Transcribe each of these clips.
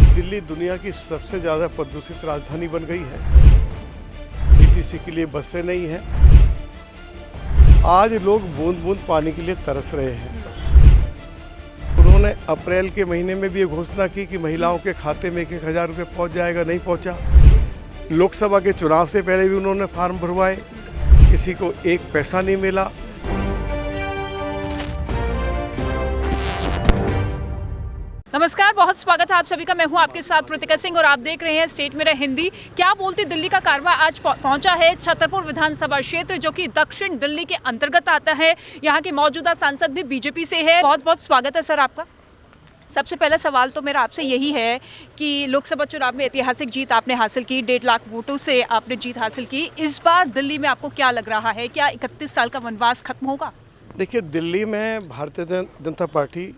दिल्ली दुनिया की सबसे ज़्यादा प्रदूषित राजधानी बन गई है। डीटीसी के लिए बसें नहीं हैं। आज लोग बूंद बूंद पानी के लिए तरस रहे हैं। उन्होंने अप्रैल के महीने में भी ये घोषणा की कि महिलाओं के खाते में 1,000 रुपये पहुँच जाएगा, नहीं पहुँचा। लोकसभा के चुनाव से पहले भी उन्होंने फार्म भरवाए, किसी को एक पैसा नहीं मिला। नमस्कार, बहुत स्वागत है आप सभी का। मैं हूं आपके साथ प्रतिका सिंह और आप देख रहे हैं स्टेट मेरा हिंदी। क्या बोलती दिल्ली का कारवां आज पहुंचा है छतरपुर विधानसभा क्षेत्र, जो कि दक्षिण दिल्ली के अंतर्गत आता है। यहां के मौजूदा सांसद भी बीजेपी से है। बहुत बहुत स्वागत है सर आपका। सबसे पहला सवाल तो मेरा आपसे यही है कि लोकसभा चुनाव में ऐतिहासिक जीत आपने हासिल की, 1.5 लाख वोटों से आपने जीत हासिल की। इस बार दिल्ली में आपको क्या लग रहा है, क्या 31 साल का वनवास खत्म होगा? देखिए, दिल्ली में भारतीय जनता पार्टी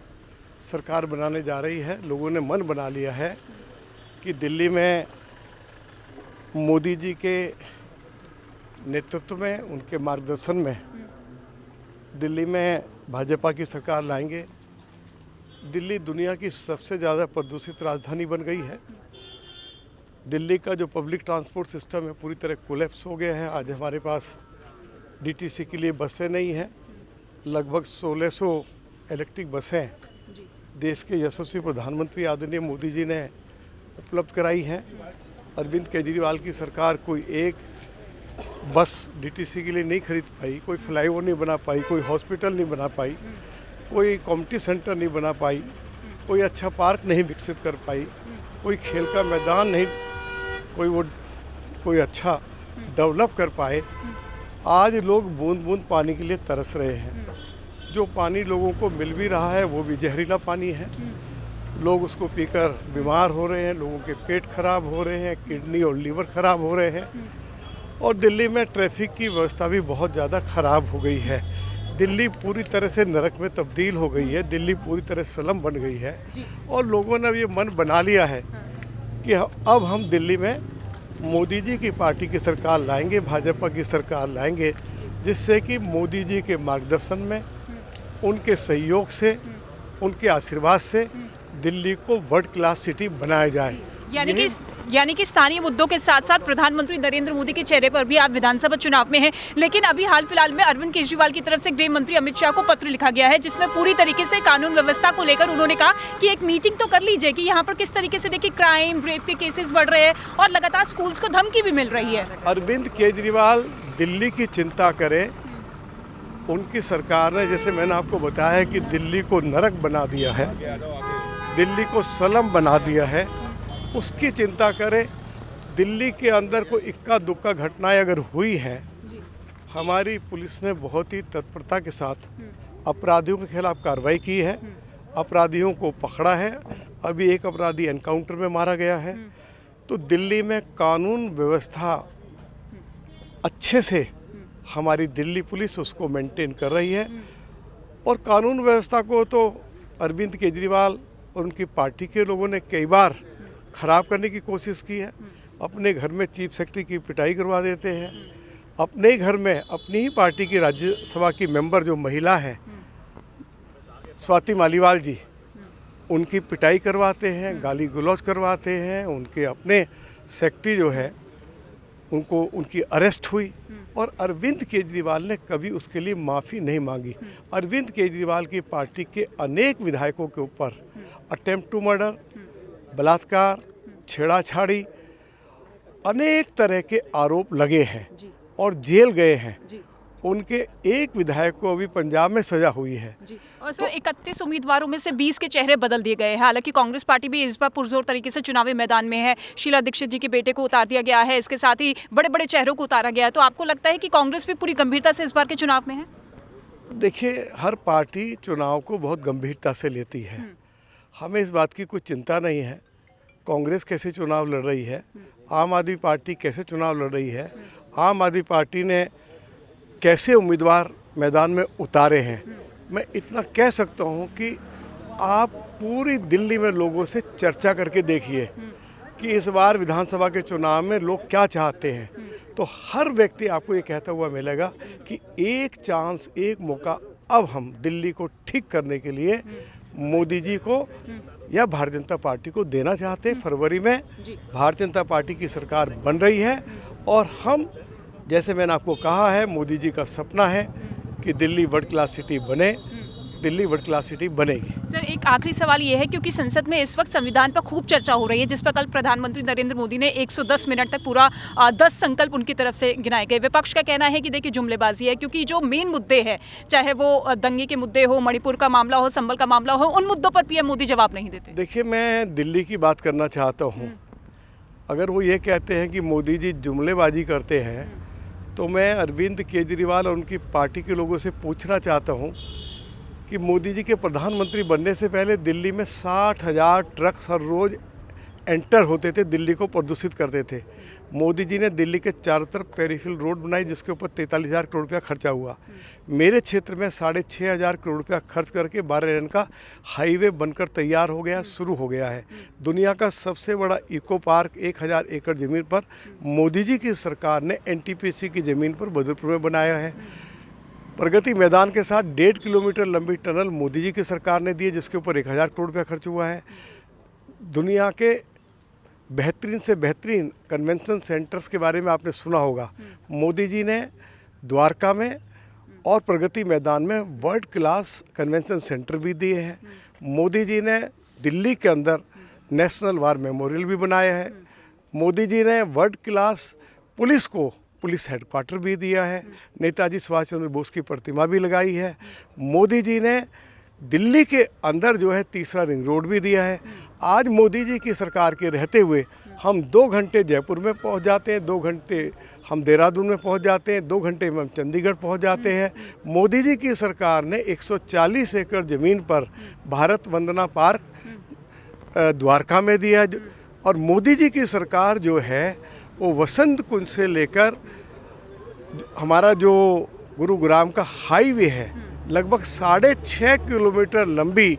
सरकार बनाने जा रही है। लोगों ने मन बना लिया है कि दिल्ली में मोदी जी के नेतृत्व में, उनके मार्गदर्शन में दिल्ली में भाजपा की सरकार लाएंगे। दिल्ली दुनिया की सबसे ज़्यादा प्रदूषित राजधानी बन गई है। दिल्ली का जो पब्लिक ट्रांसपोर्ट सिस्टम है पूरी तरह कोलैप्स हो गया है। आज हमारे पास डीटीसी के लिए बसें नहीं हैं। लगभग 1600 इलेक्ट्रिक बसें देश के यशस्वी प्रधानमंत्री आदरणीय मोदी जी ने उपलब्ध कराई हैं। अरविंद केजरीवाल की सरकार कोई एक बस डीटीसी के लिए नहीं खरीद पाई, कोई फ्लाईओवर नहीं बना पाई, कोई हॉस्पिटल नहीं बना पाई, कोई कम्युनिटी सेंटर नहीं बना पाई, कोई अच्छा पार्क नहीं विकसित कर पाई, कोई खेल का मैदान नहीं, कोई अच्छा डेवलप कर पाए। आज लोग बूंद बूंद पानी के लिए तरस रहे हैं। जो पानी लोगों को मिल भी रहा है वो भी जहरीला पानी है। लोग उसको पीकर बीमार हो रहे हैं, लोगों के पेट खराब हो रहे हैं, किडनी और लीवर खराब हो रहे हैं। और दिल्ली में ट्रैफिक की व्यवस्था भी बहुत ज़्यादा ख़राब हो गई है। दिल्ली पूरी तरह से नरक में तब्दील हो गई है। दिल्ली पूरी तरह स्लम बन गई है। और लोगों ने ये मन बना लिया है कि अब हम दिल्ली में मोदी जी की पार्टी की सरकार लाएंगे, भाजपा की सरकार लाएंगे, जिससे कि मोदी जी के मार्गदर्शन में, उनके सहयोग से, उनके आशीर्वाद से दिल्ली को वर्ल्ड क्लास सिटी बनाया जाए। यानी कि स्थानीय मुद्दों के साथ साथ प्रधानमंत्री नरेंद्र मोदी के चेहरे पर भी आप विधानसभा चुनाव में हैं। लेकिन अभी हाल फिलहाल में अरविंद केजरीवाल की तरफ से गृह मंत्री अमित शाह को पत्र लिखा गया है, जिसमें पूरी तरीके से कानून व्यवस्था को लेकर उन्होंने कहा कि एक मीटिंग तो कर लीजिए कि यहाँ पर किस तरीके से देखिए क्राइम, रेप के केसेस बढ़ रहे हैं और लगातार स्कूल्स को धमकी भी मिल रही है। अरविंद केजरीवाल दिल्ली की चिंता करें। उनकी सरकार ने, जैसे मैंने आपको बताया है, कि दिल्ली को नरक बना दिया है, दिल्ली को स्लम बना दिया है, उसकी चिंता करें। दिल्ली के अंदर कोई इक्का दुक्का घटनाएं अगर हुई हैं, हमारी पुलिस ने बहुत ही तत्परता के साथ अपराधियों के खिलाफ कार्रवाई की है, अपराधियों को पकड़ा है। अभी एक अपराधी एनकाउंटर में मारा गया है। तो दिल्ली में कानून व्यवस्था अच्छे से हमारी दिल्ली पुलिस उसको मेंटेन कर रही है। और कानून व्यवस्था को तो अरविंद केजरीवाल और उनकी पार्टी के लोगों ने कई बार ख़राब करने की कोशिश की है। अपने घर में चीफ सेक्रेटरी की पिटाई करवा देते हैं। अपने ही घर में अपनी ही पार्टी की राज्यसभा की मेंबर जो महिला हैं, स्वाति मालीवाल जी, उनकी पिटाई करवाते हैं, गाली गलौज करवाते हैं। उनके अपने सेक्रेटरी जो है उनको, उनकी अरेस्ट हुई और अरविंद केजरीवाल ने कभी उसके लिए माफ़ी नहीं मांगी। अरविंद केजरीवाल की पार्टी के अनेक विधायकों के ऊपर अटेम्प्ट टू मर्डर, बलात्कार, छेड़ाछाड़ी, अनेक तरह के आरोप लगे हैं और जेल गए हैं। उनके एक विधायक को अभी पंजाब में सजा हुई है। और सर, 31 उम्मीदवारों में से 20 के चेहरे बदल दिए गए हैं। हालांकि कांग्रेस पार्टी भी इस बार पुरजोर तरीके से चुनावी मैदान में है। शीला दीक्षित जी के बेटे को उतार दिया गया है, इसके साथ ही बड़े बड़े चेहरों को उतारा गया है। तो आपको लगता है कि कांग्रेस भी पूरी गंभीरता से इस बार के चुनाव में है? देखिए, हर पार्टी चुनाव को बहुत गंभीरता से लेती है। हमें इस बात की कोई चिंता नहीं है कांग्रेस कैसे चुनाव लड़ रही है, आम आदमी पार्टी कैसे चुनाव लड़ रही है, आम आदमी पार्टी ने कैसे उम्मीदवार मैदान में उतारे हैं। मैं इतना कह सकता हूं कि आप पूरी दिल्ली में लोगों से चर्चा करके देखिए कि इस बार विधानसभा के चुनाव में लोग क्या चाहते हैं। तो हर व्यक्ति आपको ये कहता हुआ मिलेगा कि एक चांस, एक मौका अब हम दिल्ली को ठीक करने के लिए मोदी जी को या भारतीय जनता पार्टी को देना चाहते हैं। फरवरी में जी। भारतीय जनता पार्टी की सरकार बन रही है और हम, जैसे मैंने आपको कहा है, मोदी जी का सपना है कि दिल्ली वर्ल्ड क्लास सिटी बने, दिल्ली वर्ल्ड क्लास सिटी बनेगी। सर, एक आखिरी सवाल ये है, क्योंकि संसद में इस वक्त संविधान पर खूब चर्चा हो रही है, जिस पर कल प्रधानमंत्री नरेंद्र मोदी ने 110 मिनट तक पूरा 10 संकल्प उनकी तरफ से गिनाए गए। विपक्ष का कहना है कि देखिए जुमलेबाजी है, क्योंकि जो मेन मुद्दे हैं, चाहे वो दंगे के मुद्दे हो, मणिपुर का मामला हो, संबल का मामला हो, उन मुद्दों पर पीएम मोदी जवाब नहीं देते। देखिए, मैं दिल्ली की बात करना चाहता हूँ। अगर वो ये कहते हैं कि मोदी जी जुमलेबाजी करते हैं, तो मैं अरविंद केजरीवाल और उनकी पार्टी के लोगों से पूछना चाहता हूँ कि मोदी जी के प्रधानमंत्री बनने से पहले दिल्ली में 60,000 ट्रक्स हर रोज़ एंटर होते थे, दिल्ली को प्रदूषित करते थे। मोदी जी ने दिल्ली के चारों तरफ पेरिफेरल रोड बनाई, जिसके ऊपर 43,000 करोड़ रुपया खर्चा हुआ। मेरे क्षेत्र में 6,500 करोड़ रुपया खर्च करके 12 लेन का हाईवे बनकर तैयार हो गया, शुरू हो गया है। दुनिया का सबसे बड़ा इको पार्क 1,000 एकड़ ज़मीन पर मोदी जी की सरकार ने NTPC की ज़मीन पर बदरपुर में बनाया है। प्रगति मैदान के साथ 1.5 किलोमीटर लंबी टनल मोदी जी की सरकार ने दी है, जिसके ऊपर 1,000 करोड़ रुपया खर्च हुआ है। दुनिया के बेहतरीन से बेहतरीन कन्वेंशन सेंटर्स के बारे में आपने सुना होगा। मोदी जी ने द्वारका में और प्रगति मैदान में वर्ल्ड क्लास कन्वेंशन सेंटर भी दिए हैं। मोदी जी ने दिल्ली के अंदर नेशनल वार मेमोरियल भी बनाया है। मोदी जी ने वर्ल्ड क्लास पुलिस हेडक्वार्टर भी दिया है। नेताजी सुभाष चंद्र बोस की प्रतिमा भी लगाई है। मोदी जी ने दिल्ली के अंदर जो है तीसरा रिंग रोड भी दिया है। आज मोदी जी की सरकार के रहते हुए हम 2 घंटे जयपुर में पहुंच जाते हैं, 2 घंटे हम देहरादून में पहुंच जाते हैं, 2 घंटे में हम चंडीगढ़ पहुंच जाते हैं। मोदी जी की सरकार ने 140 एकड़ ज़मीन पर भारत वंदना पार्क द्वारका में दिया है। और मोदी जी की सरकार जो है वो वसंत कुंज से लेकर हमारा जो गुरुग्राम का हाईवे है, लगभग 6.5 किलोमीटर लंबी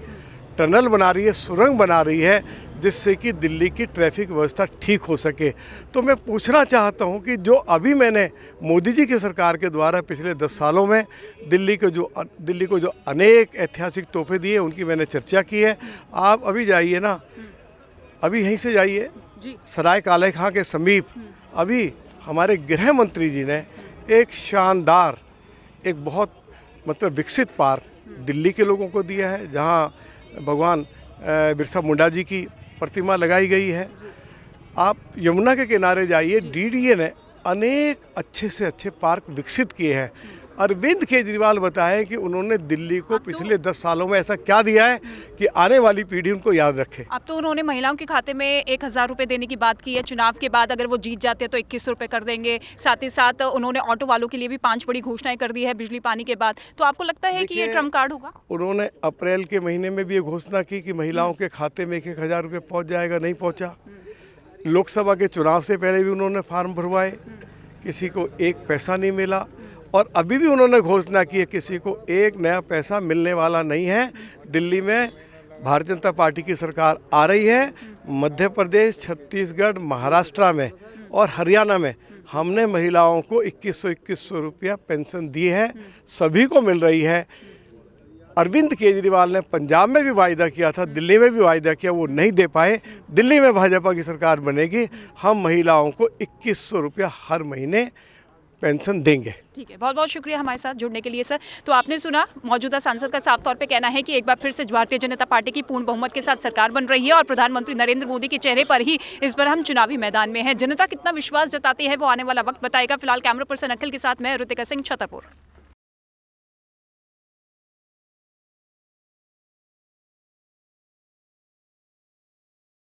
टनल बना रही है, सुरंग बना रही है, जिससे कि दिल्ली की ट्रैफिक व्यवस्था ठीक हो सके। तो मैं पूछना चाहता हूं कि जो अभी मैंने मोदी जी की सरकार के द्वारा पिछले 10 सालों में दिल्ली को जो अनेक ऐतिहासिक तोहफे दिए, उनकी मैंने चर्चा की है। आप अभी जाइए ना, अभी यहीं से जाइए सराय काले खां के समीप, अभी हमारे गृह मंत्री जी ने एक शानदार, एक बहुत विकसित पार्क दिल्ली के लोगों को दिया है, जहां भगवान बिरसा मुंडा जी की प्रतिमा लगाई गई है। आप यमुना के किनारे जाइए, DDA ने अनेक अच्छे से अच्छे पार्क विकसित किए हैं। अरविंद केजरीवाल बताएं कि उन्होंने दिल्ली को पिछले 10 सालों में ऐसा क्या दिया है कि आने वाली पीढ़ी उनको याद रखे। अब तो उन्होंने महिलाओं के खाते में 1,000 रुपये देने की बात की है। चुनाव के बाद अगर वो जीत जाते हैं तो 21 रुपये कर देंगे। साथ ही साथ उन्होंने ऑटो वालों के लिए भी 5 बड़ी घोषणाएं कर दी है बिजली पानी के बाद। तो आपको लगता है कि ये ट्रम्प कार्ड होगा? उन्होंने अप्रैल के महीने में भी ये घोषणा की कि महिलाओं के खाते में 1,000 रुपये पहुँच जाएगा, नहीं पहुँचा। लोकसभा के चुनाव से पहले भी उन्होंने फार्म भरवाए, किसी को 1 पैसा नहीं मिला। और अभी भी उन्होंने घोषणा की है किसी को 1 नया पैसा मिलने वाला नहीं है। दिल्ली में भारतीय जनता पार्टी की सरकार आ रही है। मध्य प्रदेश, छत्तीसगढ़, महाराष्ट्र में और हरियाणा में हमने महिलाओं को 2100 रुपया पेंशन दी है, सभी को मिल रही है। अरविंद केजरीवाल ने पंजाब में भी वायदा किया था, दिल्ली में भी वायदा किया, वो नहीं दे पाए। दिल्ली में भाजपा की सरकार बनेगी, हम महिलाओं को 2100 रुपया हर महीने पेंशन देंगे। ठीक है, बहुत बहुत शुक्रिया हमारे साथ जुड़ने के लिए सर। तो आपने सुना, मौजूदा सांसद का साफ तौर पे कहना है कि एक बार फिर से भारतीय जनता पार्टी की पूर्ण बहुमत के साथ सरकार बन रही है और प्रधानमंत्री नरेंद्र मोदी के चेहरे पर ही इस बार हम चुनावी मैदान में हैं। जनता कितना विश्वास जताती है वो आने वाला वक्त बताएगा। फिलहाल कैमरा पर्सन अखिल के साथ मैं ऋतिका सिंह, छतरपुर।